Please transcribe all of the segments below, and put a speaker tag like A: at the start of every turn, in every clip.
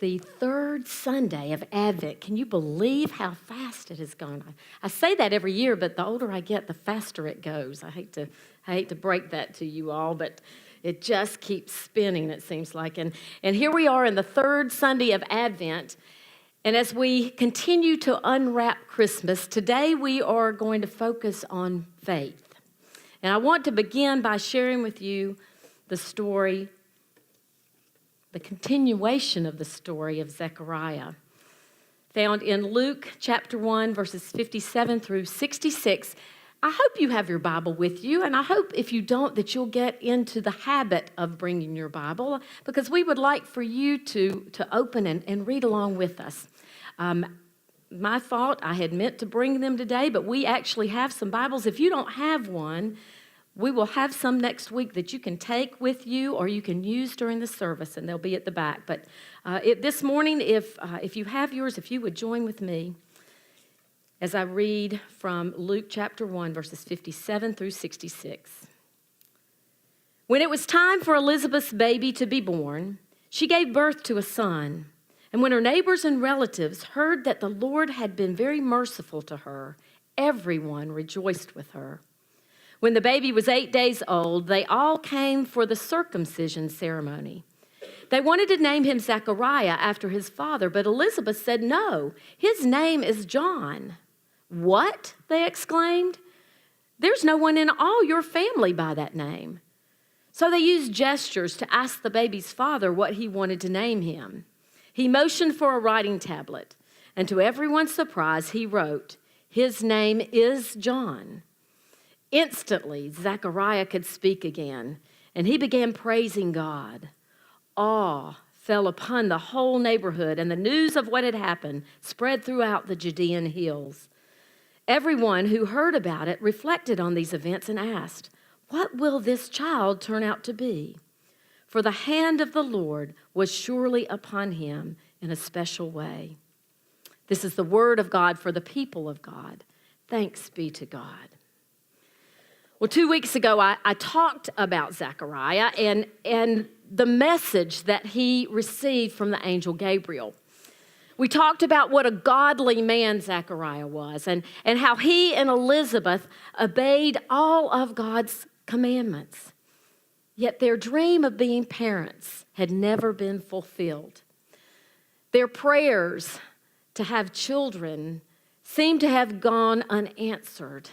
A: the third Sunday of Advent. Can you believe how fast it has gone? I say that every year, but the older I get, the faster it goes. I hate to break that to you all, but it just keeps spinning, it seems like. And here we are in the third Sunday of Advent. And as we continue to unwrap Christmas, today we are going to focus on faith. And I want to begin by sharing with you the story, the continuation of the story of Zechariah, found in Luke chapter 1, verses 57 through 66. I hope you have your Bible with you, and I hope if you don't that you'll get into the habit of bringing your Bible, because we would like for you to open and read along with us. My fault, I had meant to bring them today, but we actually have some Bibles. If you don't have one, we will have some next week that you can take with you or you can use during the service, and they'll be at the back. But this morning, if you have yours, if you would join with me as I read from Luke chapter 1, verses 57 through 66. When it was time for Elizabeth's baby to be born, she gave birth to a son. And when her neighbors and relatives heard that the Lord had been very merciful to her, everyone rejoiced with her. When the baby was 8 days old, they all came for the circumcision ceremony. They wanted to name him Zechariah after his father, but Elizabeth said, "No, his name is John." "What?" they exclaimed. "There's no one in all your family by that name." So they used gestures to ask the baby's father what he wanted to name him. He motioned for a writing tablet, and to everyone's surprise, he wrote, "His name is John." Instantly, Zechariah could speak again, and he began praising God. Awe fell upon the whole neighborhood, and the news of what had happened spread throughout the Judean hills. Everyone who heard about it reflected on these events and asked, "What will this child turn out to be?" For the hand of the Lord was surely upon him in a special way. This is the word of God for the people of God. Thanks be to God. Well, 2 weeks ago, I talked about Zechariah and the message that he received from the angel Gabriel. We talked about what a godly man Zechariah was and how he and Elizabeth obeyed all of God's commandments. Yet their dream of being parents had never been fulfilled. Their prayers to have children seemed to have gone unanswered.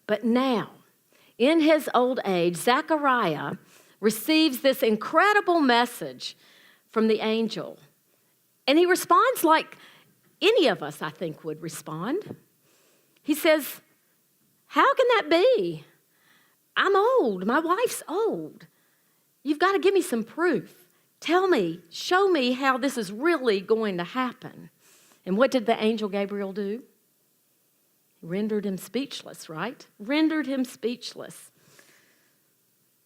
A: But now, in his old age, Zechariah receives this incredible message from the angel. And he responds like any of us, I think, would respond. He says, "How can that be? I'm old. My wife's old. You've got to give me some proof. Tell me, show me how this is really going to happen." And what did the angel Gabriel do? Rendered him speechless, right? Rendered him speechless.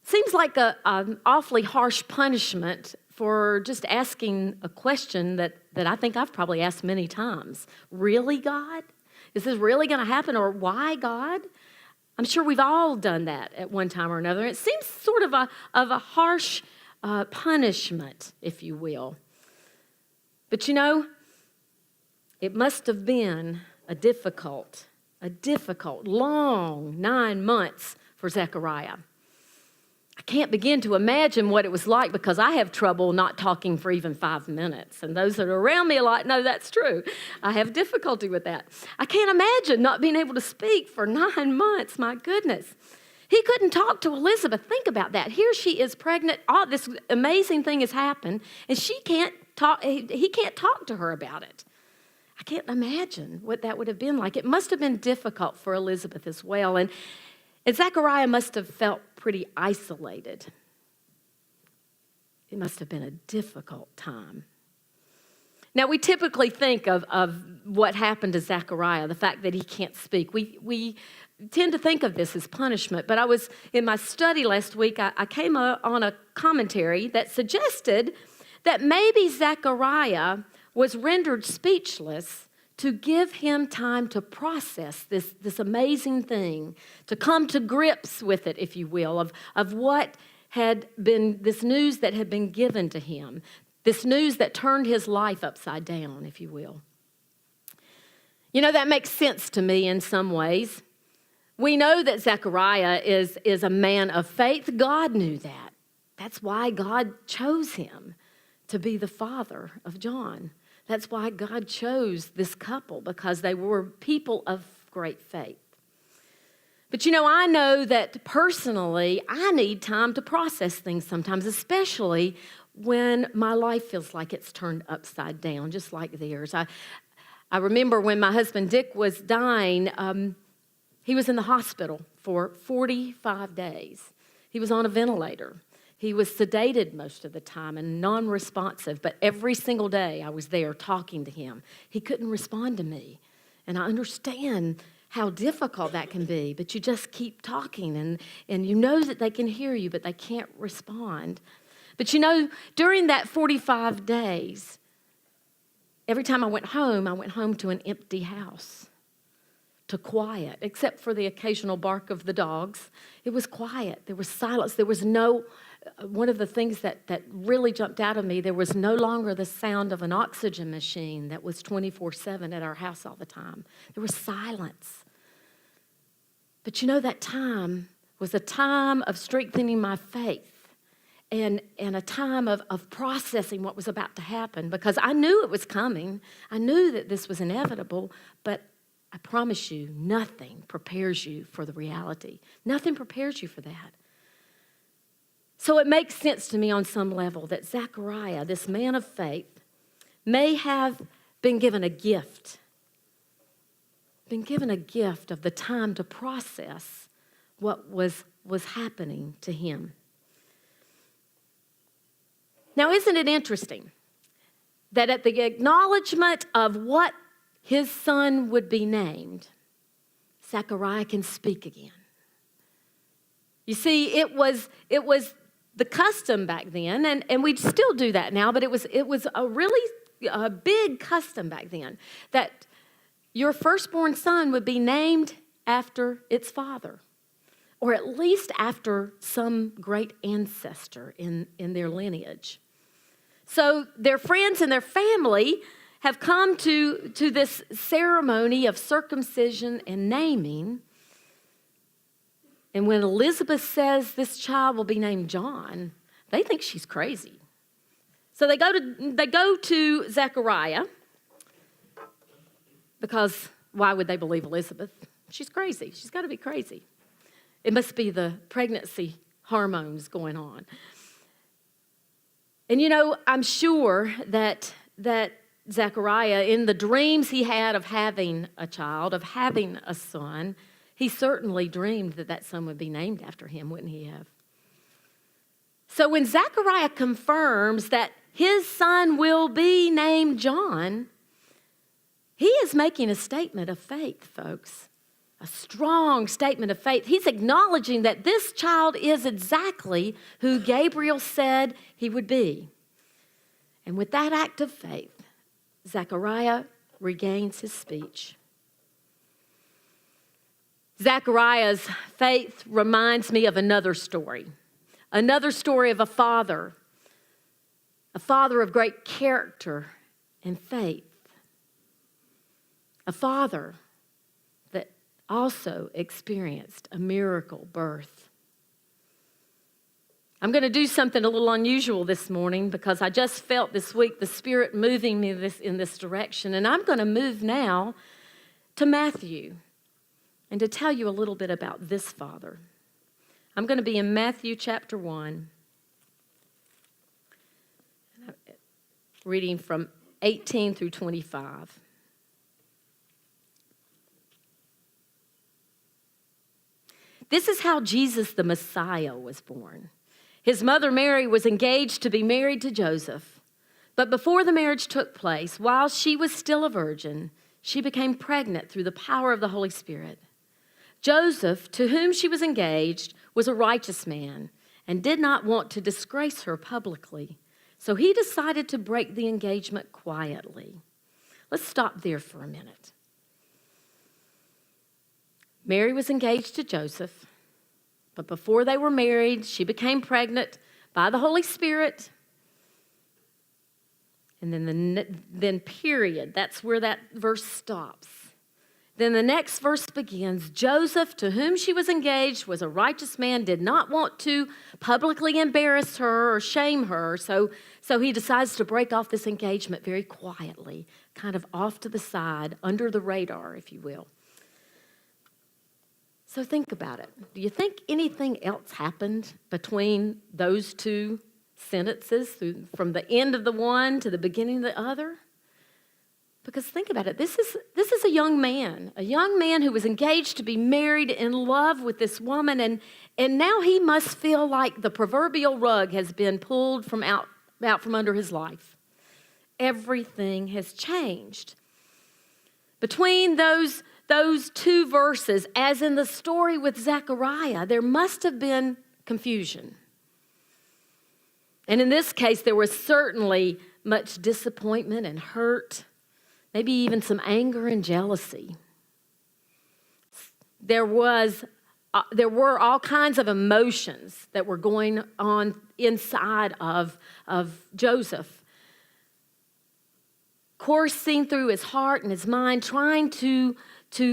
A: Seems like an awfully harsh punishment for just asking a question that I think I've probably asked many times. Really, God? Is this really going to happen? Or why, God? I'm sure we've all done that at one time or another. It seems sort of a harsh punishment, if you will. But you know, it must have been a difficult, long 9 months for Zechariah. I can't begin to imagine what it was like because I have trouble not talking for even 5 minutes. And those that are around me a lot know that's true. I have difficulty with that. I can't imagine not being able to speak for 9 months. My goodness. He couldn't talk to Elizabeth. Think about that. Here she is pregnant. All this amazing thing has happened, and she can't talk. He can't talk to her about it. I can't imagine what that would have been like. It must have been difficult for Elizabeth as well. And Zechariah must have felt pretty isolated. It must have been a difficult time. Now, we typically think of what happened to Zechariah, the fact that he can't speak. We tend to think of this as punishment. But I was in my study last week, I came on a commentary that suggested that maybe Zechariah was rendered speechless to give him time to process this amazing thing, to come to grips with it, if you will, of what had been, this news that had been given to him, This news that turned his life upside down, if you will. You know, that makes sense to me in some ways. We know that Zechariah is a man of faith. God knew that. That's why God chose him to be the father of John. That's why God chose this couple, because they were people of great faith. But you know, I know that personally, I need time to process things sometimes, especially when my life feels like it's turned upside down, just like theirs. I remember when my husband Dick was dying, he was in the hospital for 45 days. He was on a ventilator. He was sedated most of the time and non-responsive, but every single day I was there talking to him. He couldn't respond to me, and I understand how difficult that can be, but you just keep talking, and you know that they can hear you, but they can't respond. But you know, during that 45 days, every time I went home to an empty house, to quiet, except for the occasional bark of the dogs. It was quiet. There was silence. There was no, one of the things that really jumped out of me, there was no longer the sound of an oxygen machine that was 24/7 at our house all the time. There was silence. But you know, that time was a time of strengthening my faith. And a time of processing what was about to happen, because I knew it was coming. I knew that this was inevitable, but I promise you, nothing prepares you for the reality. Nothing prepares you for that. So it makes sense to me on some level that Zechariah, this man of faith, may have been given a gift. Been given a gift of the time to process what was happening to him. Now, isn't it interesting that at the acknowledgement of what his son would be named, Zechariah can speak again? You see, it was the custom back then, and we still do that now, but it was a really big custom back then, that your firstborn son would be named after its father, or at least after some great ancestor in their lineage. So their friends and their family have come to this ceremony of circumcision and naming. And when Elizabeth says this child will be named John, they think she's crazy. So they go to Zechariah, because why would they believe Elizabeth? She's crazy. She's got to be crazy. It must be the pregnancy hormones going on. And you know, I'm sure that Zechariah, in the dreams he had of having a child, of having a son, he certainly dreamed that son would be named after him, wouldn't he have? So when Zechariah confirms that his son will be named John, he is making a statement of faith, folks. A strong statement of faith. He's acknowledging that this child is exactly who Gabriel said he would be. And with that act of faith, Zechariah regains his speech. Zechariah's faith reminds me of another story of a father of great character and faith, a father that also experienced a miracle birth. I'm going to do something a little unusual this morning, because I just felt this week the Spirit moving me in this direction, and I'm going to move now to Matthew and to tell you a little bit about this father. I'm going to be in Matthew chapter 1, reading from 18 through 25. This is how Jesus the Messiah was born. His mother Mary was engaged to be married to Joseph. But before the marriage took place, while she was still a virgin, she became pregnant through the power of the Holy Spirit. Joseph, to whom she was engaged, was a righteous man and did not want to disgrace her publicly. So he decided to break the engagement quietly. Let's stop there for a minute. Mary was engaged to Joseph, but before they were married, she became pregnant by the Holy Spirit. And then period. That's where that verse stops. Then the next verse begins. Joseph, to whom she was engaged, was a righteous man, did not want to publicly embarrass her or shame her. So he decides to break off this engagement very quietly, kind of off to the side, under the radar, if you will. So think about it. Do you think anything else happened between those two sentences, from the end of the one to the beginning of the other? Because think about it, this is a young man who was engaged to be married, in love with this woman, and now he must feel like the proverbial rug has been pulled from out from under his life. Everything has changed. Between those two verses, as in the story with Zechariah, there must have been confusion. And in this case, there was certainly much disappointment and hurt. Maybe even some anger and jealousy. There were all kinds of emotions that were going on inside of Joseph, coursing through his heart and his mind, trying to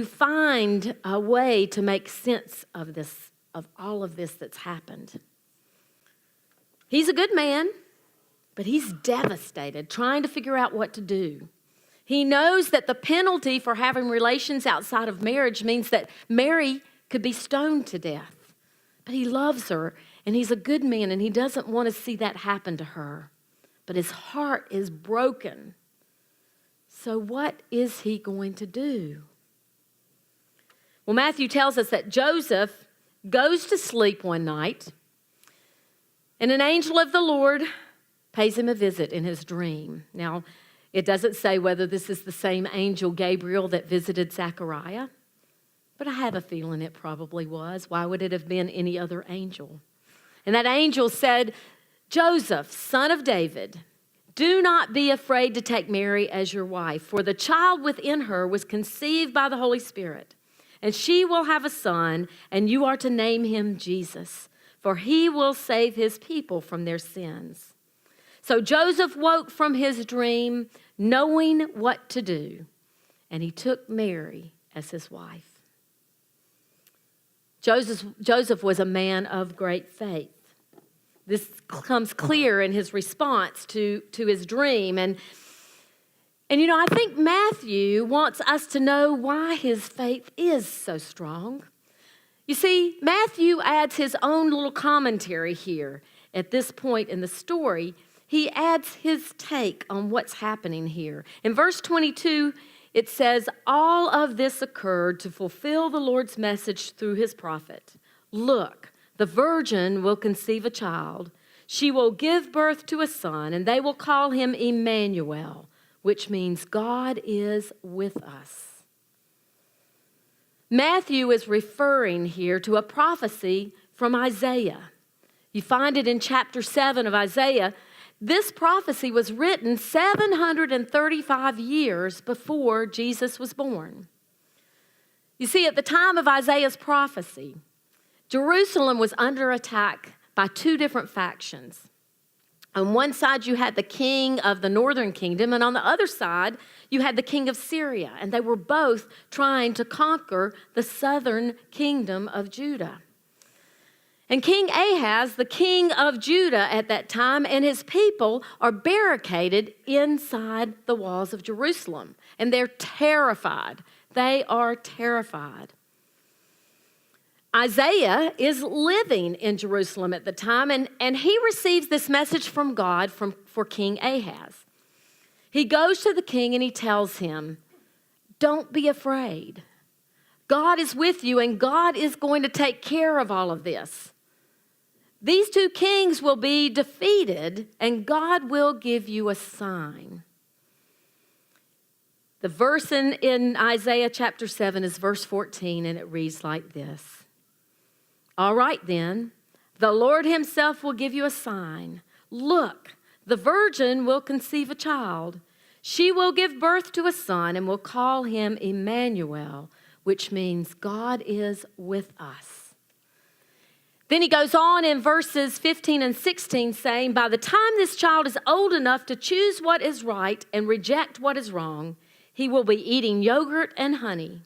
A: find a way to make sense of this, of all of this that's happened. He's a good man, but he's devastated, trying to figure out what to do. He knows that the penalty for having relations outside of marriage means that Mary could be stoned to death. But he loves her, and he's a good man, and he doesn't want to see that happen to her. But his heart is broken. So what is he going to do? Well, Matthew tells us that Joseph goes to sleep one night, and an angel of the Lord pays him a visit in his dream. Now, it doesn't say whether this is the same angel, Gabriel, that visited Zechariah, but I have a feeling it probably was. Why would it have been any other angel? And that angel said, Joseph, son of David, do not be afraid to take Mary as your wife, for the child within her was conceived by the Holy Spirit, and she will have a son, and you are to name him Jesus, for he will save his people from their sins. So Joseph woke from his dream knowing what to do, and he took Mary as his wife. Joseph was a man of great faith. This comes clear in his response to his dream. And you know, I think Matthew wants us to know why his faith is so strong. You see, Matthew adds his own little commentary here at this point in the story. He adds his take on what's happening here. In verse 22, it says, all of this occurred to fulfill the Lord's message through his prophet. Look, the virgin will conceive a child. She will give birth to a son, and they will call him Emmanuel, which means God is with us. Matthew is referring here to a prophecy from Isaiah. You find it in chapter 7 of Isaiah. This prophecy was written 735 years before Jesus was born. You see, at the time of Isaiah's prophecy, Jerusalem was under attack by two different factions. On one side, you had the king of the northern kingdom, and on the other side, you had the king of Syria, and they were both trying to conquer the southern kingdom of Judah. And King Ahaz, the king of Judah at that time, and his people are barricaded inside the walls of Jerusalem. And they're terrified. They are terrified. Isaiah is living in Jerusalem at the time, and he receives this message from God for King Ahaz. He goes to the king and he tells him, don't be afraid. God is with you, and God is going to take care of all of this. These two kings will be defeated, and God will give you a sign. The verse in Isaiah chapter 7 is verse 14, and it reads like this. All right then, the Lord himself will give you a sign. Look, the virgin will conceive a child. She will give birth to a son and will call him Emmanuel, which means God is with us. Then he goes on in verses 15 and 16 saying, by the time this child is old enough to choose what is right and reject what is wrong, he will be eating yogurt and honey.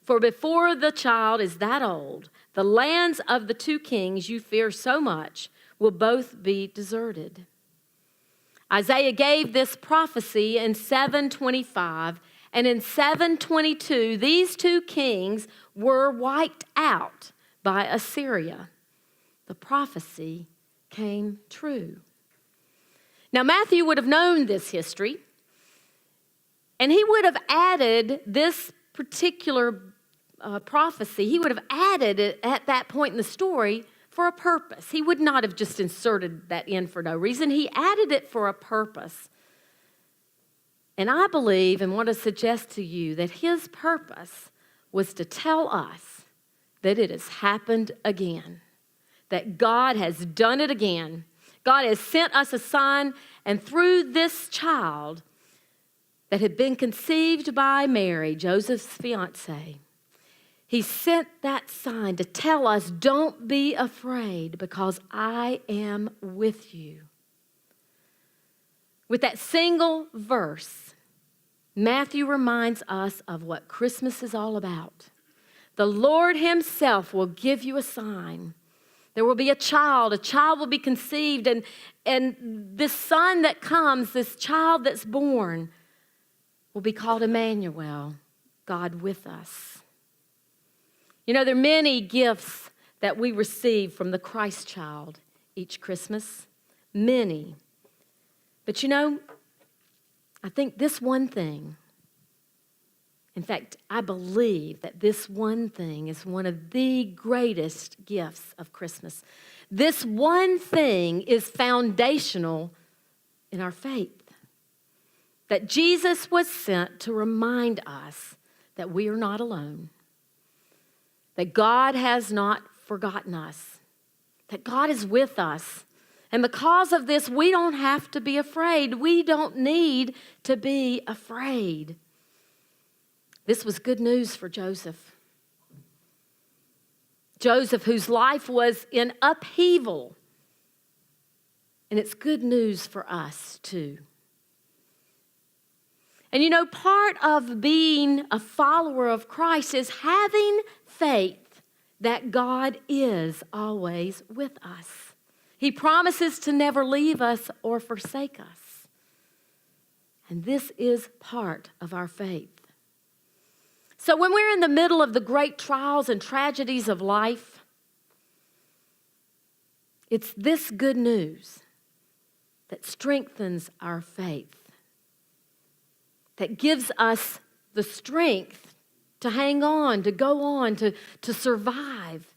A: For before the child is that old, the lands of the two kings you fear so much will both be deserted. Isaiah gave this prophecy in 725, and in 722, these two kings were wiped out by Assyria. The prophecy came true. Now, Matthew would have known this history, and he would have added this particular prophecy. He would have added it at that point in the story for a purpose. He would not have just inserted that in for no reason. He added it for a purpose. And I believe and want to suggest to you that his purpose was to tell us that it has happened again, that God has done it again. God has sent us a son, and through this child that had been conceived by Mary, Joseph's fiancée, he sent that sign to tell us, don't be afraid because I am with you. With that single verse, Matthew reminds us of what Christmas is all about. The Lord himself will give you a sign. There will be a child will be conceived, and this son that comes, this child that's born, will be called Emmanuel, God with us. You know, there are many gifts that we receive from the Christ child each Christmas, many. But you know, I think this one thing, in fact, I believe that this one thing is one of the greatest gifts of Christmas. This one thing is foundational in our faith. That Jesus was sent to remind us that we are not alone. That God has not forgotten us. That God is with us. And because of this, we don't have to be afraid. We don't need to be afraid. This was good news for Joseph. Joseph, whose life was in upheaval. And it's good news for us too. And you know, part of being a follower of Christ is having faith that God is always with us. He promises to never leave us or forsake us. And this is part of our faith. So when we're in the middle of the great trials and tragedies of life, it's this good news that strengthens our faith, that gives us the strength to hang on, to go on, to survive,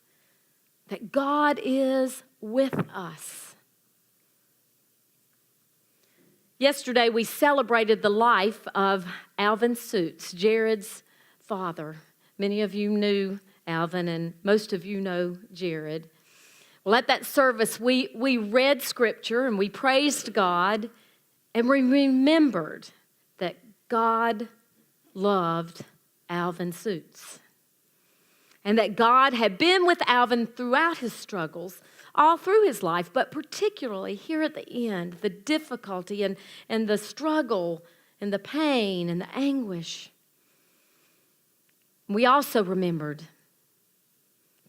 A: that God is with us. Yesterday, we celebrated the life of Alvin Suits, Jared's father. Many of you knew Alvin, and most of you know Jared. Well, at that service, we read Scripture, and we praised God, and we remembered that God loved Alvin Suits, and that God had been with Alvin throughout his struggles, all through his life, but particularly here at the end, the difficulty and the struggle and the pain and the anguish. We also remembered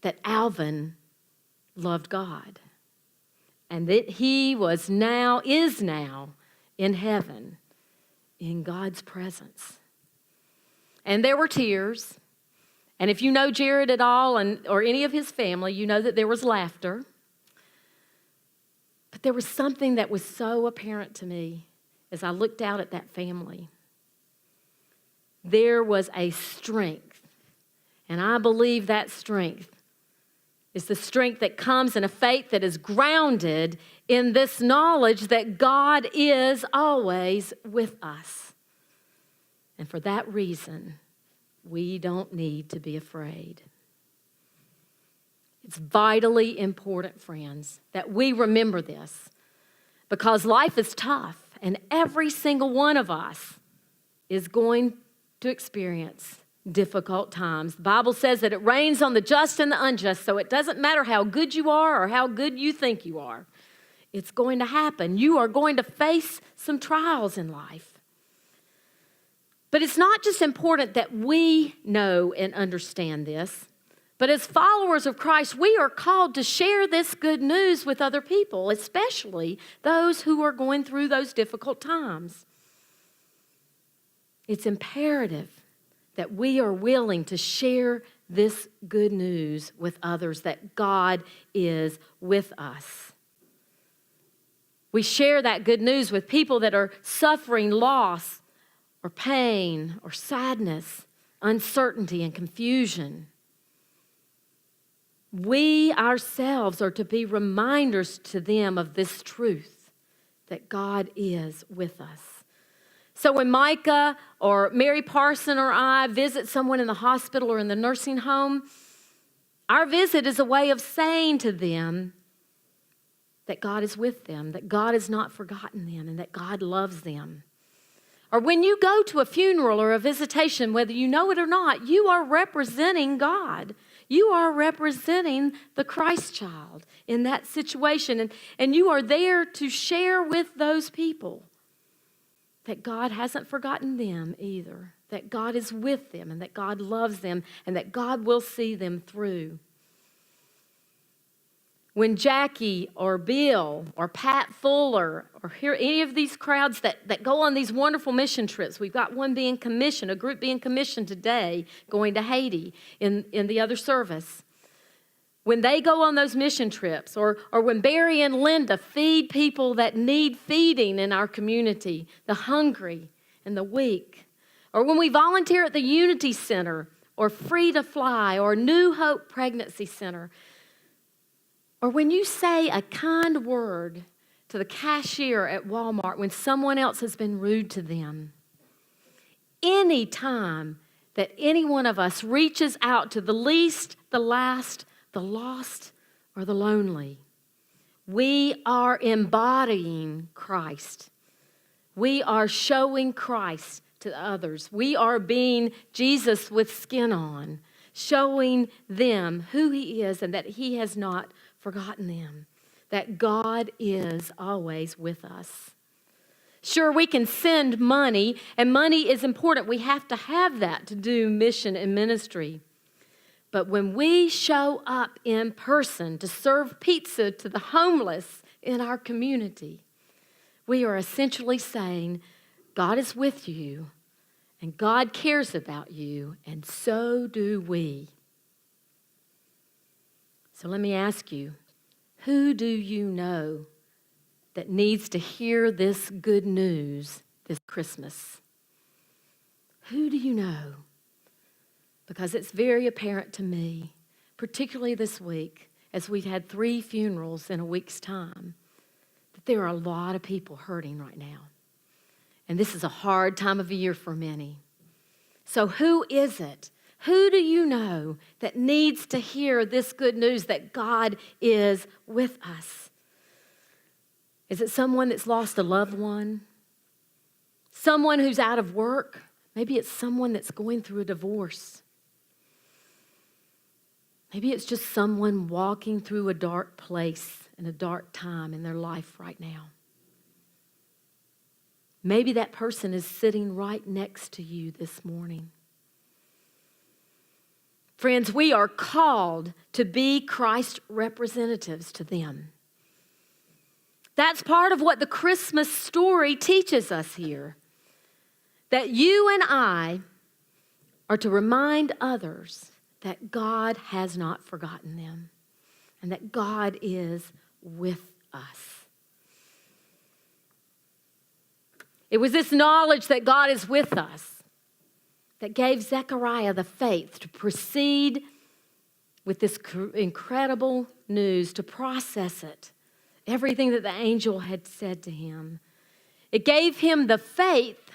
A: that Alvin loved God and that he is now in heaven in God's presence. And there were tears. And if you know Jared at all or any of his family, you know that there was laughter. But there was something that was so apparent to me as I looked out at that family. There was a strength. And I believe that strength is the strength that comes in a faith that is grounded in this knowledge that God is always with us. And for that reason, we don't need to be afraid. It's vitally important, friends, that we remember this because life is tough and every single one of us is going to experience difficult times. The Bible says that it rains on the just and the unjust, so it doesn't matter how good you are or how good you think you are. It's going to happen. You are going to face some trials in life. But it's not just important that we know and understand this, but as followers of Christ, we are called to share this good news with other people, especially those who are going through those difficult times. It's imperative that we are willing to share this good news with others, that God is with us. We share that good news with people that are suffering loss or pain or sadness, uncertainty and confusion. We ourselves are to be reminders to them of this truth, that God is with us. So when Micah or Mary Parson or I visit someone in the hospital or in the nursing home, our visit is a way of saying to them that God is with them, that God has not forgotten them, and that God loves them. Or when you go to a funeral or a visitation, whether you know it or not, you are representing God. You are representing the Christ child in that situation. And you are there to share with those people that God hasn't forgotten them either, that God is with them and that God loves them and that God will see them through. When Jackie or Bill or Pat Fuller or hear any of these crowds that go on these wonderful mission trips, we've got one being commissioned, a group being commissioned today going to Haiti in the other service. When they go on those mission trips or when Barry and Linda feed people that need feeding in our community, the hungry and the weak, or when we volunteer at the Unity Center or Free to Fly or New Hope Pregnancy Center, or when you say a kind word to the cashier at Walmart when someone else has been rude to them, any time that any one of us reaches out to the least, the last, the lost, or the lonely, we are embodying Christ. We are showing Christ to others. We are being Jesus with skin on, showing them who He is and that He has not forgotten them, that God is always with us. Sure, we can send money, and money is important. We have to have that to do mission and ministry. But when we show up in person to serve pizza to the homeless in our community, we are essentially saying, God is with you, and God cares about you, and so do we. So let me ask you, who do you know that needs to hear this good news this Christmas? Who do you know? Because it's very apparent to me, particularly this week, as we've had 3 funerals in a week's time, that there are a lot of people hurting right now. And this is a hard time of year for many. So who is it? Who do you know that needs to hear this good news that God is with us? Is it someone that's lost a loved one? Someone who's out of work? Maybe it's someone that's going through a divorce. Maybe it's just someone walking through a dark place and a dark time in their life right now. Maybe that person is sitting right next to you this morning. Friends, we are called to be Christ representatives to them. That's part of what the Christmas story teaches us here. That you and I are to remind others that God has not forgotten them and that God is with us. It was this knowledge that God is with us that gave Zechariah the faith to proceed with this incredible news, to process it, everything that the angel had said to him. It gave him the faith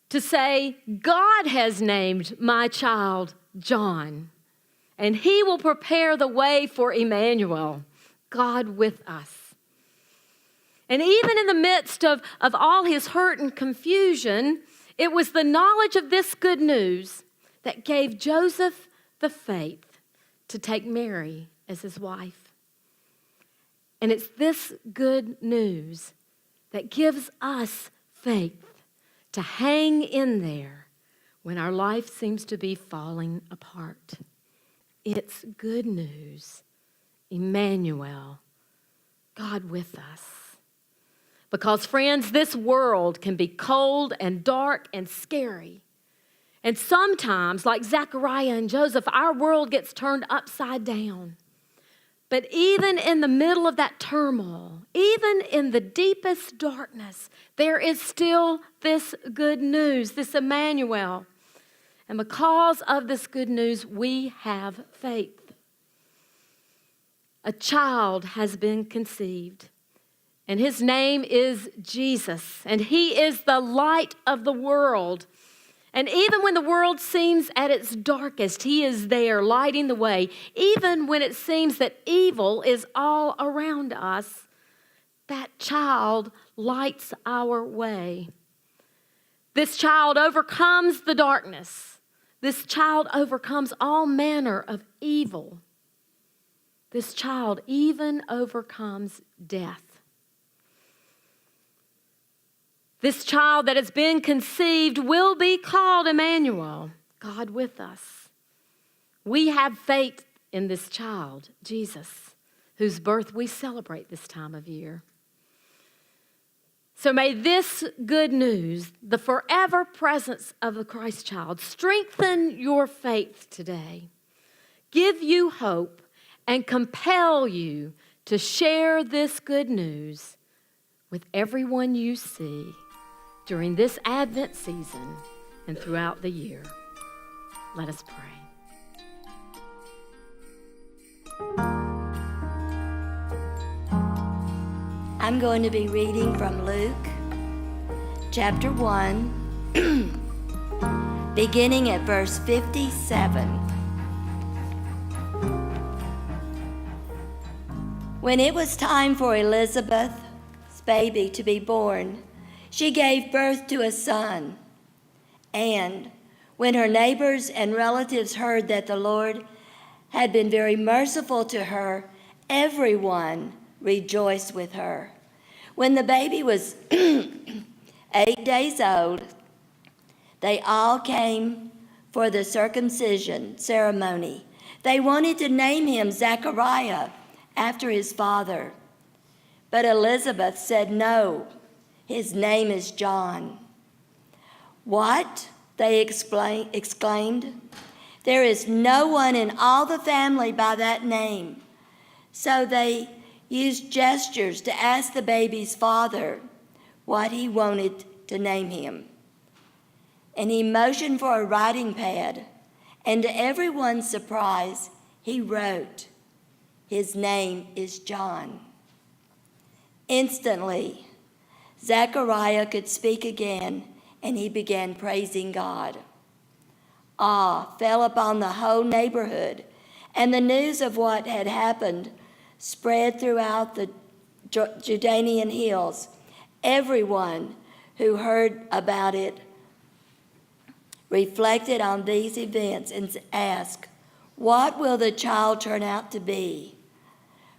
A: to say, God has named my child John, and He will prepare the way for Emmanuel, God with us. And even in the midst of all his hurt and confusion, it was the knowledge of this good news that gave Joseph the faith to take Mary as his wife. And it's this good news that gives us faith to hang in there when our life seems to be falling apart. It's good news. Emmanuel, God with us. Because, friends, this world can be cold and dark and scary. And sometimes, like Zechariah and Joseph, our world gets turned upside down. But even in the middle of that turmoil, even in the deepest darkness, there is still this good news, this Emmanuel. And because of this good news, we have faith. A child has been conceived, and his name is Jesus, and he is the light of the world. And even when the world seems at its darkest, he is there lighting the way. Even when it seems that evil is all around us, that child lights our way. This child overcomes the darkness. This child overcomes all manner of evil. This child even overcomes death. This child that has been conceived will be called Emmanuel, God with us. We have faith in this child, Jesus, whose birth we celebrate this time of year. So may this good news, the forever presence of the Christ child, strengthen your faith today, give you hope, and compel you to share this good news with everyone you see during this Advent season and throughout the year. Let us pray.
B: I'm going to be reading from Luke chapter 1, beginning at verse 57. When it was time for Elizabeth's baby to be born, she gave birth to a son. And when her neighbors and relatives heard that the Lord had been very merciful to her, everyone rejoiced with her. When the baby was 8 days old, they all came for the circumcision ceremony. They wanted to name him Zechariah after his father. But Elizabeth said, "No, his name is John." "What?" they exclaimed. "There is no one in all the family by that name." So they used gestures to ask the baby's father what he wanted to name him. And he motioned for a writing pad, and to everyone's surprise, he wrote, "His name is John." Instantly, Zechariah could speak again, and he began praising God. Awe fell upon the whole neighborhood, and the news of what had happened spread throughout the Judean hills. Everyone who heard about it reflected on these events and asked, "What will the child turn out to be?"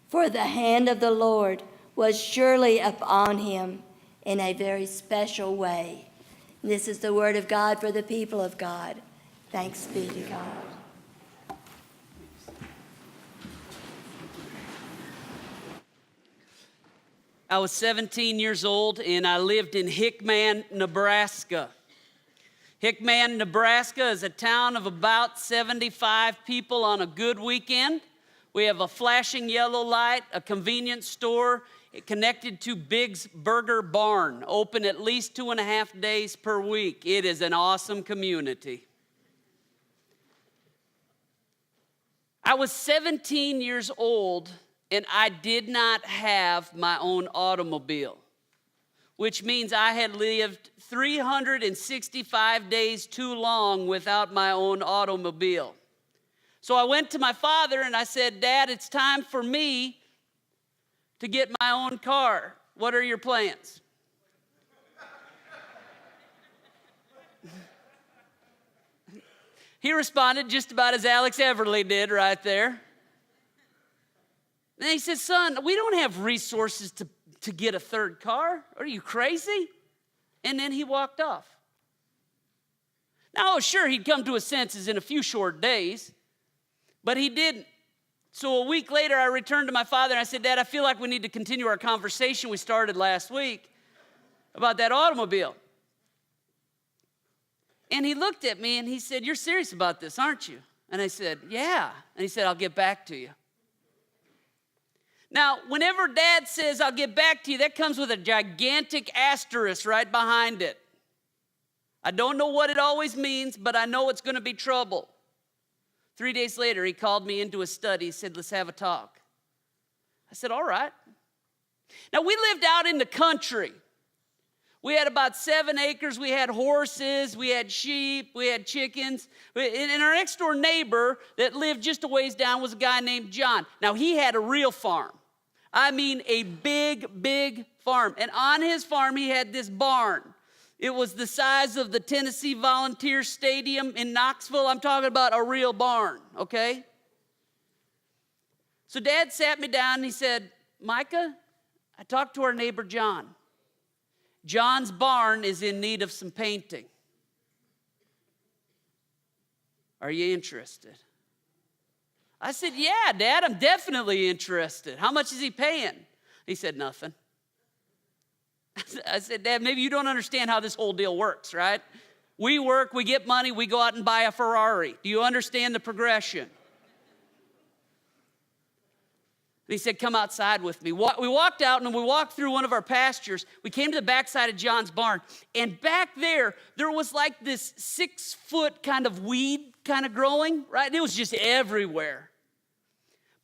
B: For the hand of the Lord was surely upon him in a very special way. This is the word of God for the people of God. Thanks be to God.
C: I was 17 years old and I lived in Hickman, Nebraska. Hickman, Nebraska is a town of about 75 people on a good weekend. We have a flashing yellow light, a convenience store connected to Big's Burger Barn, open at least 2.5 days per week. It is an awesome community. I was 17 years old and I did not have my own automobile, which means I had lived 365 days too long without my own automobile. So I went to my father and I said, "Dad, it's time for me to get my own car. What are your plans?" He responded just about as Alex Everly did right there. And he said, son, we don't have resources to get a third car. Are you crazy? And then he walked off. Now, sure, he'd come to his senses in a few short days, but he didn't. So a week later, I returned to my father and I said, Dad, I feel like we need to continue our conversation we started last week about that automobile. And he looked at me and he said, you're serious about this, aren't you? And I said, yeah. And he said, I'll get back to you. Now, whenever Dad says, I'll get back to you, that comes with a gigantic asterisk right behind it. I don't know what it always means, but I know it's going to be trouble. 3 days later, he called me into his study. He said, let's have a talk. I said, all right. Now, we lived out in the country. We had about 7 acres. We had horses. We had sheep. We had chickens. And our next door neighbor that lived just a ways down was a guy named John. Now, he had a real farm. I mean, a big, big farm. And on his farm, he had this barn. It was the size of the Tennessee Volunteer Stadium in Knoxville. I'm talking about a real barn, okay? So Dad sat me down and he said, Micah, I talked to our neighbor John. John's barn is in need of some painting. Are you interested? I said, yeah, Dad, I'm definitely interested. How much is he paying? He said, nothing. I said, Dad, maybe you don't understand how this whole deal works, right? We work, we get money, we go out and buy a Ferrari. Do you understand the progression? He said, come outside with me. We walked out and we walked through one of our pastures. We came to the backside of John's barn. And back there was like this 6-foot kind of weed kind of growing, right? It was just everywhere.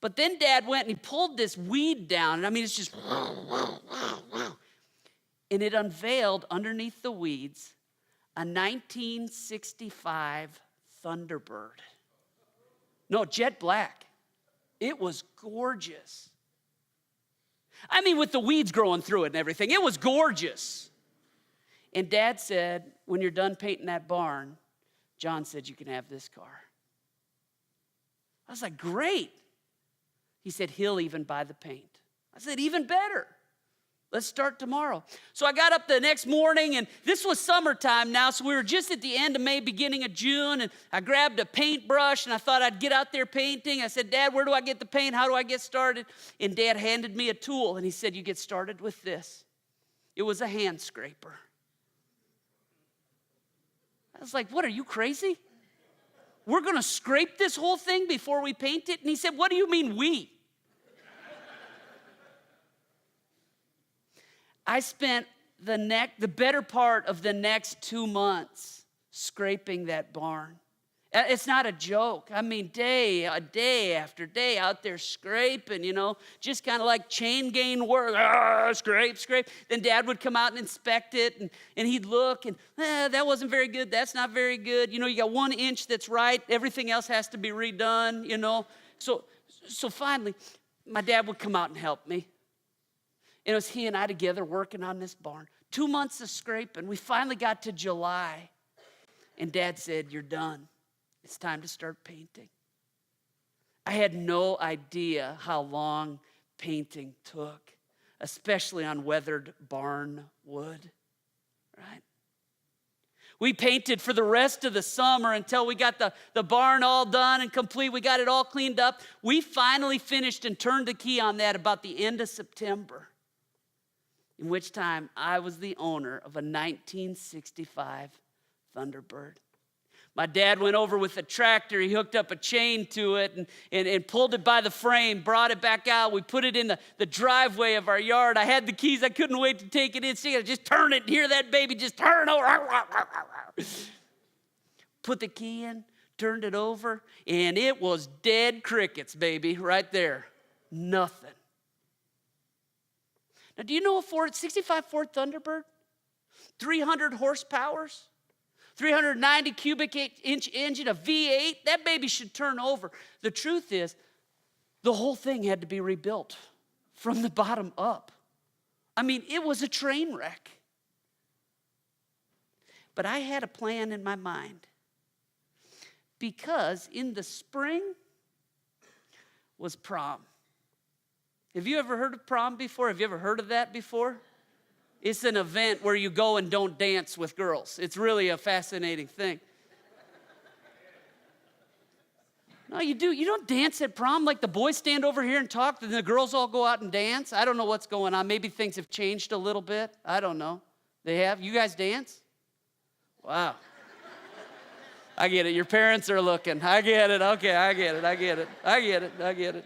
C: But then Dad went and he pulled this weed down. And I mean, it's just, and it unveiled underneath the weeds a 1965 Thunderbird. No, jet black. It was gorgeous. I mean, with the weeds growing through it and everything, it was gorgeous. And Dad said, when you're done painting that barn, John said, you can have this car. I was like, great. He said, he'll even buy the paint. I said, even better. Let's start tomorrow. So I got up the next morning, and this was summertime now, so we were just at the end of May, beginning of June, and I grabbed a paintbrush, and I thought I'd get out there painting. I said, Dad, where do I get the paint? How do I get started? And Dad handed me a tool, and he said, you get started with this. It was a hand scraper. I was like, what, are you crazy? We're going to scrape this whole thing before we paint it? And he said, what do you mean we? I spent the better part of the next 2 months scraping that barn. It's not a joke. I mean, day after day out there scraping, just kind of like chain gang work. Scrape. Then Dad would come out and inspect it, and he'd look, and that wasn't very good. That's not very good. You got 1 inch that's right. Everything else has to be redone, So finally, my dad would come out and help me. And it was he and I together working on this barn. 2 months of scraping. We finally got to July. And Dad said, you're done. It's time to start painting. I had no idea how long painting took, especially on weathered barn wood, right? We painted for the rest of the summer until we got the barn all done and complete. We got it all cleaned up. We finally finished and turned the key on that about the end of September, in which time I was the owner of a 1965 Thunderbird. My dad went over with a tractor. He hooked up a chain to it and pulled it by the frame, brought it back out. We put it in the driveway of our yard. I had the keys. I couldn't wait to take it in. See, I just turn it, hear that baby just turn over. Put the key in, turned it over, and it was dead crickets, baby, right there. Nothing. Now, do you know a 65 Ford Thunderbird? 300 horsepowers, 390 cubic inch engine, a V8. That baby should turn over. The truth is, the whole thing had to be rebuilt from the bottom up. I mean, it was a train wreck. But I had a plan in my mind. because in the spring was prom. Have you ever heard of prom before? Have you ever heard of that before? It's an event where you go and don't dance with girls. It's really a fascinating thing. No, you do. You don't dance at prom. Like the boys stand over here and talk, and the girls all go out and dance. I don't know what's going on. Maybe things have changed a little bit. I don't know. They have? You guys dance? Wow. I get it. Your parents are looking. I get it. Okay, I get it. I get it. I get it. I get it.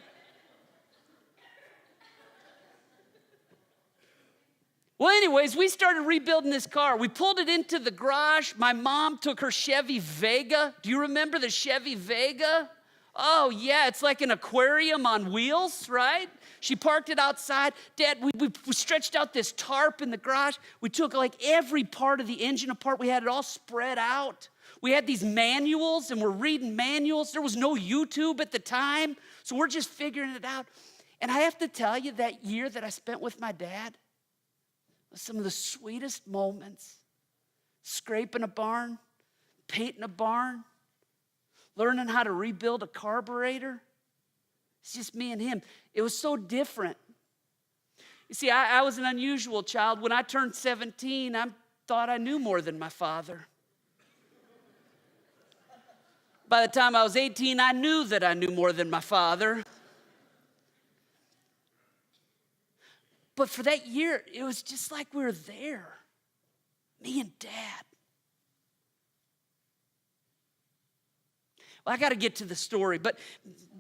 C: Well, anyways, we started rebuilding this car. We pulled it into the garage. My mom took her Chevy Vega. Do you remember the Chevy Vega? Oh, yeah, it's like an aquarium on wheels, right? She parked it outside. Dad, we stretched out this tarp in the garage. We took like every part of the engine apart. We had it all spread out. We had these manuals, and we're reading manuals. There was no YouTube at the time, so we're just figuring it out. And I have to tell you, that year that I spent with my dad, some of the sweetest moments. Scraping a barn, painting a barn, learning how to rebuild a carburetor. It's just me and him. It was so different. You see, I was an unusual child. When I turned 17, I thought I knew more than my father. By the time I was 18, I knew that I knew more than my father. But for that year, it was just like we were there, me and Dad. Well, I got to get to the story, but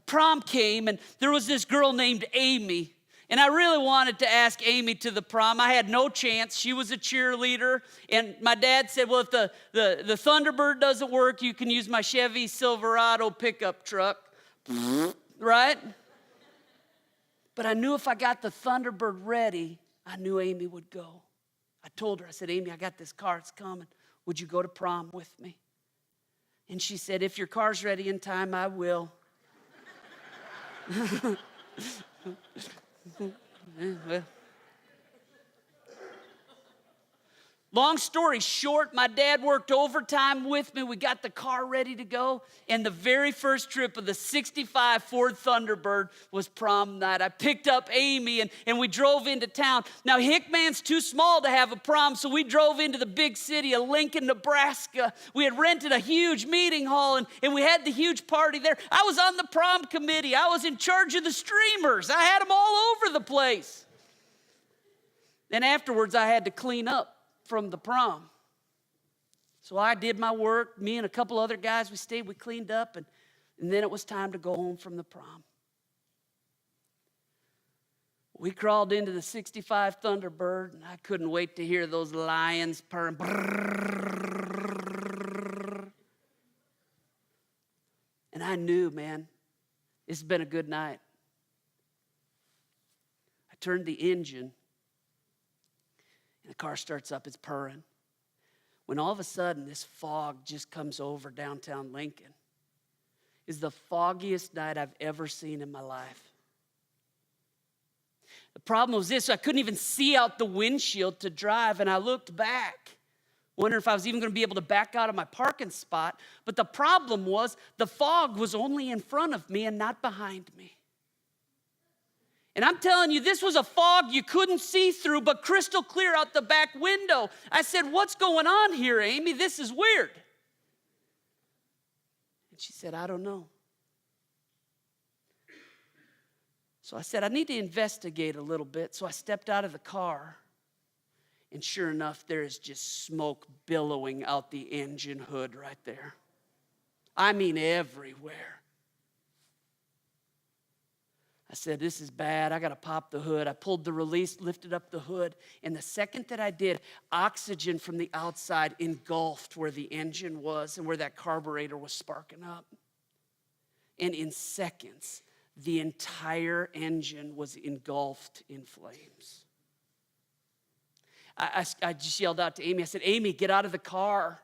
C: prom came, and there was this girl named Amy, and I really wanted to ask Amy to the prom. I had no chance. She was a cheerleader, and my dad said, well, if the Thunderbird doesn't work, you can use my Chevy Silverado pickup truck, right? But I knew if I got the Thunderbird ready, I knew Amy would go. I told her, I said, Amy, I got this car, it's coming. Would you go to prom with me? And she said, if your car's ready in time, I will. Well. Long story short, my dad worked overtime with me. We got the car ready to go. And the very first trip of the 65 Ford Thunderbird was prom night. I picked up Amy and we drove into town. Now, Hickman's too small to have a prom, so we drove into the big city of Lincoln, Nebraska. We had rented a huge meeting hall and we had the huge party there. I was on the prom committee. I was in charge of the streamers. I had them all over the place. Then afterwards, I had to clean up from the prom. So I did my work. Me and a couple other guys, we stayed, we cleaned up, and then it was time to go home from the prom. We crawled into the 65 Thunderbird, and I couldn't wait to hear those lions purring. And I knew, man, it's been a good night. I turned the engine, and the car starts up, it's purring. When all of a sudden, this fog just comes over downtown Lincoln. It's the foggiest night I've ever seen in my life. The problem was this, I couldn't even see out the windshield to drive, and I looked back, wondering if I was even going to be able to back out of my parking spot. But the problem was, the fog was only in front of me and not behind me. And I'm telling you, this was a fog you couldn't see through, but crystal clear out the back window. I said, what's going on here, Amy? This is weird. And she said, I don't know. So I said, I need to investigate a little bit. So I stepped out of the car, and sure enough, there is just smoke billowing out the engine hood right there. I mean, everywhere. I said, this is bad. I got to pop the hood. I pulled the release, lifted up the hood. And the second that I did, oxygen from the outside engulfed where the engine was and where that carburetor was sparking up. And in seconds, the entire engine was engulfed in flames. I just yelled out to Amy. I said, Amy, get out of the car.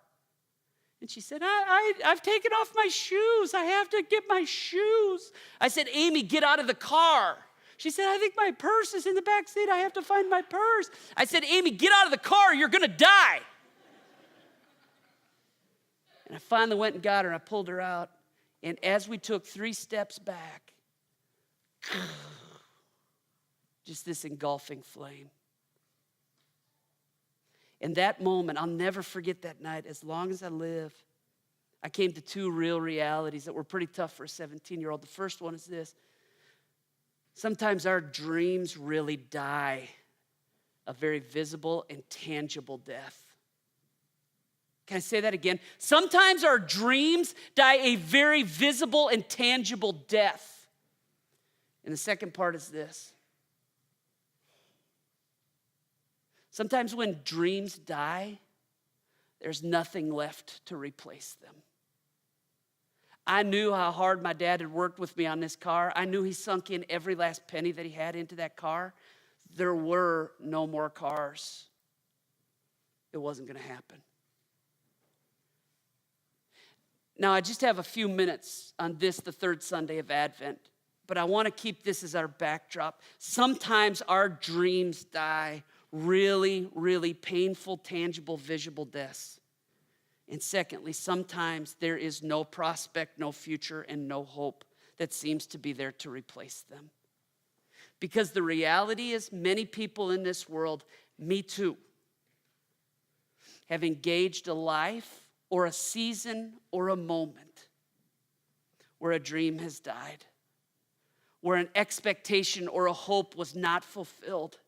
C: And she said, I've taken off my shoes. I have to get my shoes. I said, Amy, get out of the car. She said, I think my purse is in the back seat. I have to find my purse. I said, Amy, get out of the car. You're going to die. And I finally went and got her, and I pulled her out. And as we took 3 steps back, just this engulfing flame. In that moment, I'll never forget that night as long as I live. I came to 2 real realities that were pretty tough for a 17-year-old. The first one is this. Sometimes our dreams really die a very visible and tangible death. Can I say that again? Sometimes our dreams die a very visible and tangible death. And the second part is this. Sometimes when dreams die, there's nothing left to replace them. I knew how hard my dad had worked with me on this car. I knew he sunk in every last penny that he had into that car. There were no more cars. It wasn't going to happen. Now, I just have a few minutes on this, the 3rd Sunday of Advent, but I want to keep this as our backdrop. Sometimes our dreams die really, really painful, tangible, visible deaths. And secondly, sometimes there is no prospect, no future, and no hope that seems to be there to replace them. Because the reality is, many people in this world, me too, have engaged a life or a season or a moment where a dream has died, where an expectation or a hope was not fulfilled,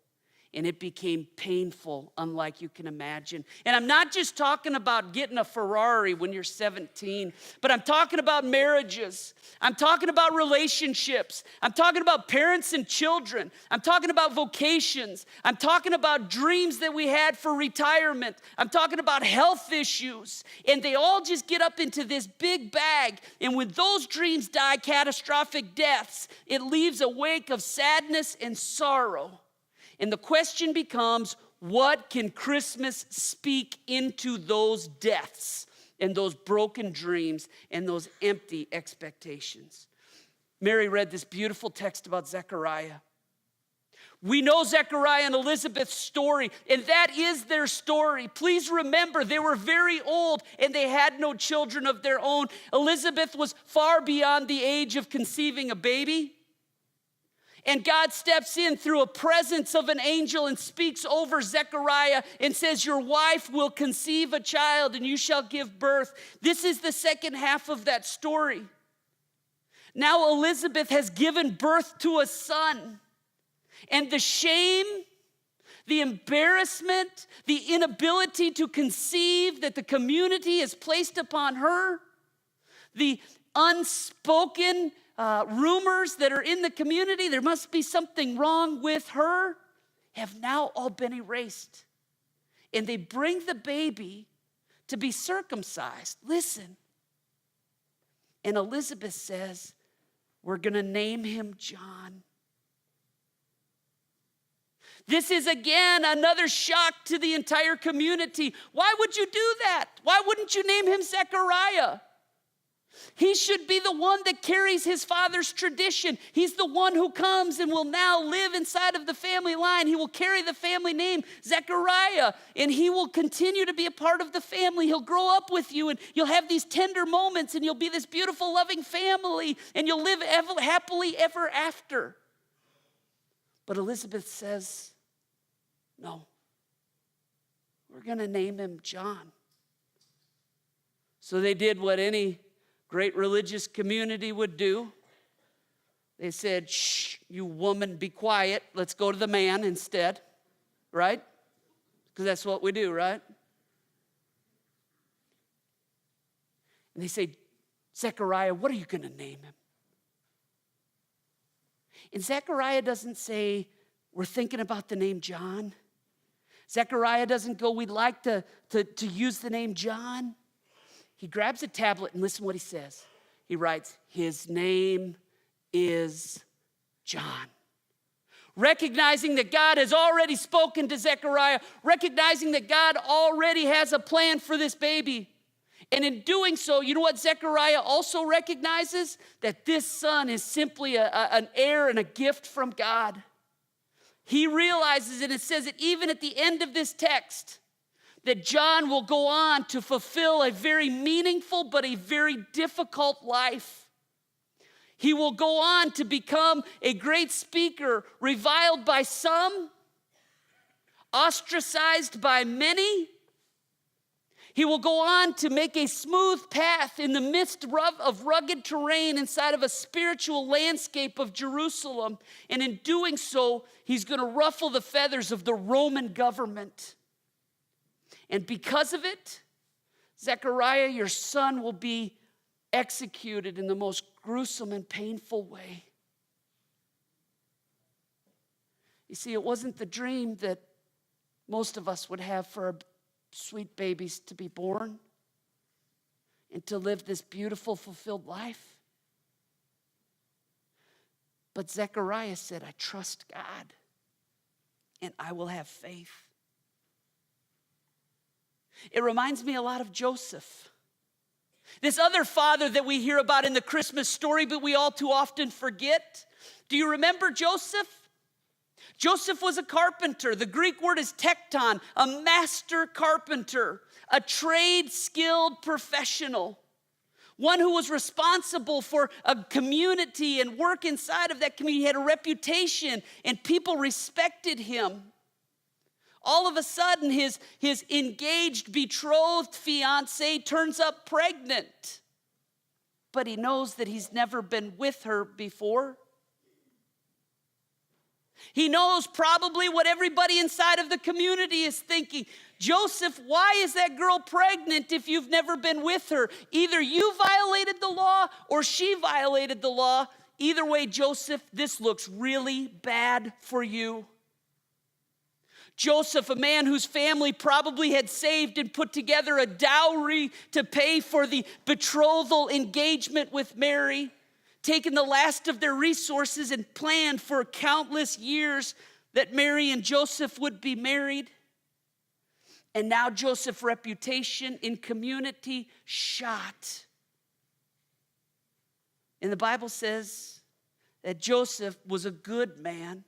C: and it became painful, unlike you can imagine. And I'm not just talking about getting a Ferrari when you're 17, but I'm talking about marriages. I'm talking about relationships. I'm talking about parents and children. I'm talking about vocations. I'm talking about dreams that we had for retirement. I'm talking about health issues. And they all just get up into this big bag. And when those dreams die catastrophic deaths, it leaves a wake of sadness and sorrow. And the question becomes, what can Christmas speak into those deaths and those broken dreams and those empty expectations? Mary read this beautiful text about Zechariah. We know Zechariah and Elizabeth's story, and that is their story. Please remember, they were very old and they had no children of their own. Elizabeth was far beyond the age of conceiving a baby. And God steps in through a presence of an angel and speaks over Zechariah and says, your wife will conceive a child and you shall give birth. This is the second half of that story. Now Elizabeth has given birth to a son. And the shame, the embarrassment, the inability to conceive that the community has placed upon her, the unspoken rumors that are in the community, there must be something wrong with her, have now all been erased. And they bring the baby to be circumcised. Listen. And Elizabeth says, we're going to name him John. This is again another shock to the entire community. Why would you do that? Why wouldn't you name him Zechariah? He should be the one that carries his father's tradition. He's the one who comes and will now live inside of the family line. He will carry the family name, Zechariah, and he will continue to be a part of the family. He'll grow up with you, and you'll have these tender moments, and you'll be this beautiful, loving family, and you'll live happily ever after. But Elizabeth says, no, we're going to name him John. So they did what any great religious community would do. They said, shh, you woman, be quiet. Let's go to the man instead, right? Because that's what we do, right? And they say, Zechariah, what are you going to name him? And Zechariah doesn't say, we're thinking about the name John. Zechariah doesn't go, we'd like to use the name John. He grabs a tablet and listen what he says. He writes, his name is John. Recognizing that God has already spoken to Zechariah, recognizing that God already has a plan for this baby. And in doing so, you know what Zechariah also recognizes? That this son is simply an heir and a gift from God. He realizes, and it says it even at the end of this text, that John will go on to fulfill a very meaningful but a very difficult life. He will go on to become a great speaker, reviled by some, ostracized by many. He will go on to make a smooth path in the midst of rugged terrain inside of a spiritual landscape of Jerusalem. And in doing so, he's going to ruffle the feathers of the Roman government. And because of it, Zechariah, your son, will be executed in the most gruesome and painful way. You see, it wasn't the dream that most of us would have for our sweet babies to be born and to live this beautiful, fulfilled life. But Zechariah said, I trust God and I will have faith. It reminds me a lot of Joseph, this other father that we hear about in the Christmas story, but we all too often forget. Do you remember Joseph? Joseph was a carpenter. The Greek word is tekton, a master carpenter, a trade-skilled professional, one who was responsible for a community and work inside of that community. He had a reputation, and people respected him. All of a sudden, his engaged, betrothed fiance turns up pregnant, but he knows that he's never been with her before. He knows probably what everybody inside of the community is thinking. Joseph, why is that girl pregnant if you've never been with her? Either you violated the law or she violated the law. Either way, Joseph, this looks really bad for you. Joseph, a man whose family probably had saved and put together a dowry to pay for the betrothal engagement with Mary, taken the last of their resources and planned for countless years that Mary and Joseph would be married. And now Joseph's reputation in community shot. And the Bible says that Joseph was a good man,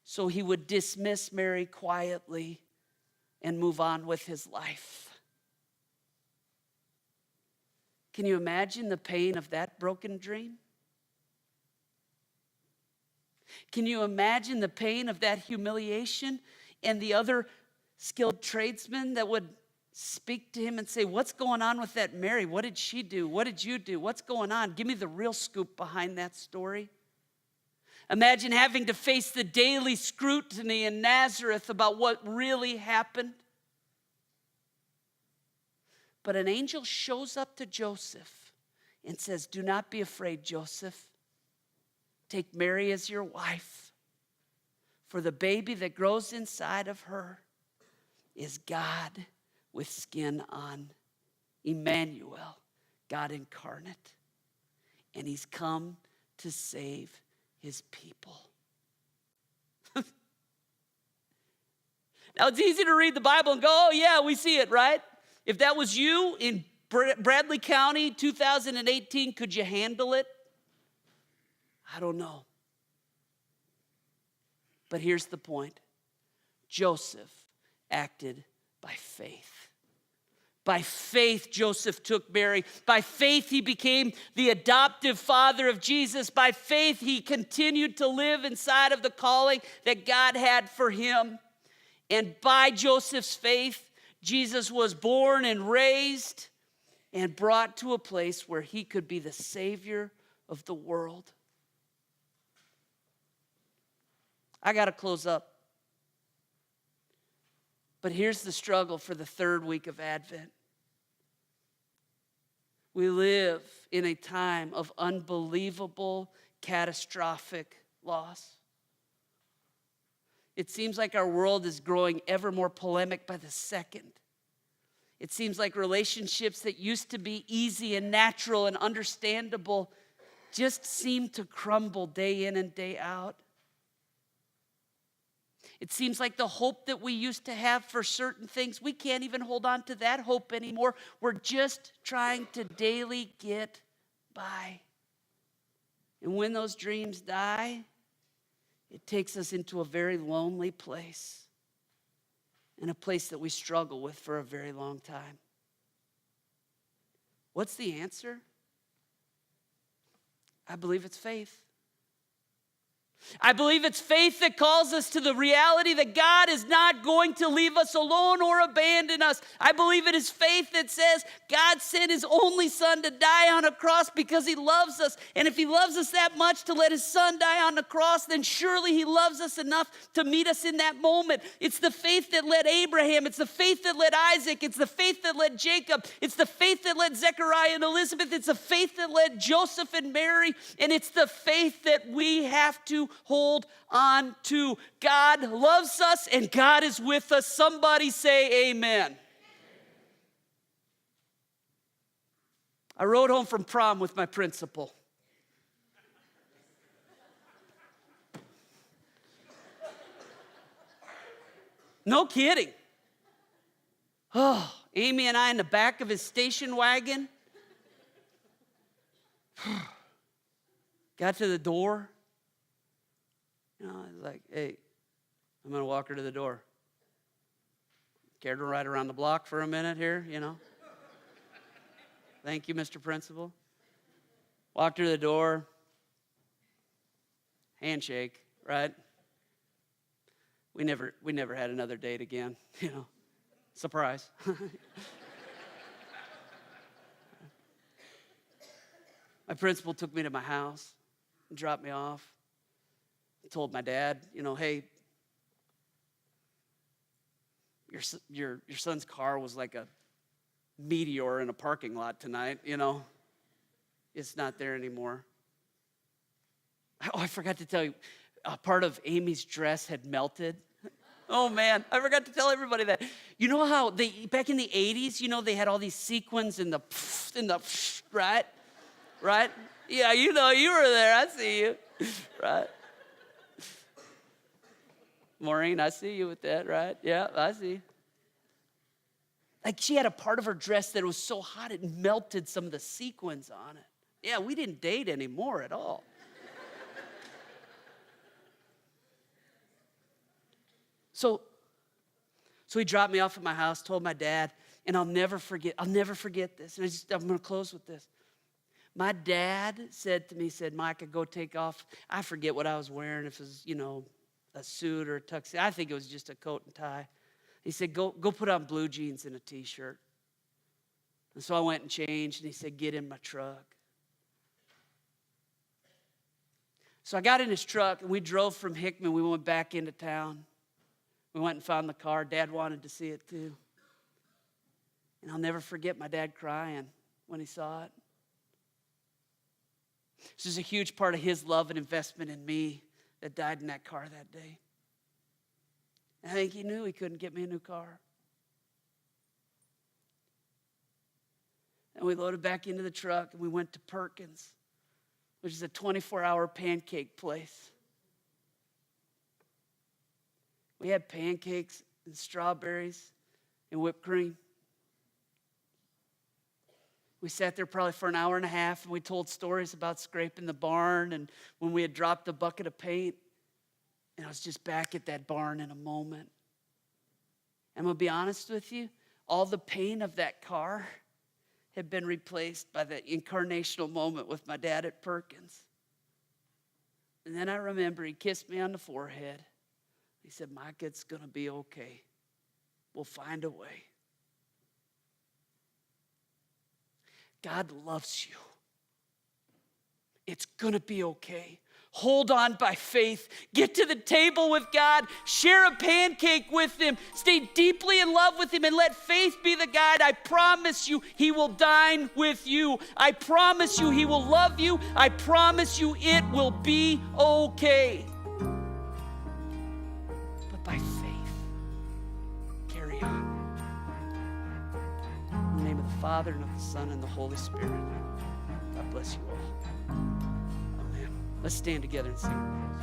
C: so he would dismiss Mary quietly and move on with his life. Can you imagine the pain of that broken dream? Can you imagine the pain of that humiliation and the other skilled tradesmen that would speak to him and say, what's going on with that Mary? What did she do? What did you do? What's going on? Give me the real scoop behind that story. Imagine having to face the daily scrutiny in Nazareth about what really happened. But an angel shows up to Joseph and says, do not be afraid, Joseph. Take Mary as your wife, for the baby that grows inside of her is God with skin on, Emmanuel, God incarnate. And he's come to save his people. Now, it's easy to read the Bible and go, oh, yeah, we see it, right? If that was you in Bradley County, 2018, could you handle it? I don't know. But here's the point. Joseph acted by faith. By faith, Joseph took Mary. By faith, he became the adoptive father of Jesus. By faith, he continued to live inside of the calling that God had for him. And by Joseph's faith, Jesus was born and raised and brought to a place where he could be the Savior of the world. I got to close up. But here's the struggle for the third week of Advent. We live in a time of unbelievable, catastrophic loss. It seems like our world is growing ever more polemic by the second. It seems like relationships that used to be easy and natural and understandable just seem to crumble day in and day out. It seems like the hope that we used to have for certain things, we can't even hold on to that hope anymore. We're just trying to daily get by. And when those dreams die, it takes us into a very lonely place. in a place that we struggle with for a very long time. What's the answer? I believe it's faith. I believe it's faith that calls us to the reality that God is not going to leave us alone or abandon us. I believe it is faith that says God sent his only son to die on a cross because he loves us. And if he loves us that much to let his son die on the cross, then surely he loves us enough to meet us in that moment. It's the faith that led Abraham. It's the faith that led Isaac. It's the faith that led Jacob. It's the faith that led Zechariah and Elizabeth. It's the faith that led Joseph and Mary. And it's the faith that we have to hold on to. God loves us and God is with us. Somebody say amen. I rode home from prom with my principal. No kidding. Oh, Amy and I in the back of his station wagon. Got to the door. You know, I was like, hey, I'm going to walk her to the door. Care to ride around the block for a minute here, you know? Thank you, Mr. Principal. Walked her to the door. Handshake, right? We never had another date again, you know. Surprise. My principal took me to my house and dropped me off. Told my dad, you know, hey, your son's car was like a meteor in a parking lot tonight, you know. It's not there anymore. Oh, I forgot to tell you, a part of Amy's dress had melted. Oh, man, I forgot to tell everybody that. You know how back in the 80s, you know, they had all these sequins in the right? Right? Yeah, you know, you were there. I see you, right? Maureen, I see you with that, right? Yeah, I see. Like she had a part of her dress that was so hot it melted some of the sequins on it. Yeah, we didn't date anymore at all. So he dropped me off at my house, told my dad, and I'll never forget this. And I'm going to close with this. My dad said to me, Micah, go take off. I forget what I was wearing, if it was, you know, a suit or a tuxedo. I think it was just a coat and tie. He said, go put on blue jeans and a t-shirt. And so I went and changed, and he said, get in my truck. So I got in his truck, and we drove from Hickman. We went back into town. We went and found the car. Dad wanted to see it too. And I'll never forget my dad crying when he saw it. This is a huge part of his love and investment in me that died in that car that day. And I think he knew he couldn't get me a new car. And we loaded back into the truck and we went to Perkins, which is a 24-hour pancake place. We had pancakes and strawberries and whipped cream. We sat there probably for an hour and a half, and we told stories about scraping the barn and when we had dropped a bucket of paint. And I was just back at that barn in a moment. I'm going to be honest with you, all the pain of that car had been replaced by the incarnational moment with my dad at Perkins. And then I remember he kissed me on the forehead. He said, Micah, it's going to be okay. We'll find a way. God loves you. It's going to be okay. Hold on by faith. Get to the table with God. Share a pancake with him. Stay deeply in love with him and let faith be the guide. I promise you, he will dine with you. I promise you, he will love you. I promise you, it will be okay. But by faith, carry on. In the name of the Father, and of the Son, and the Holy Spirit. God bless you all. Amen. Let's stand together and sing.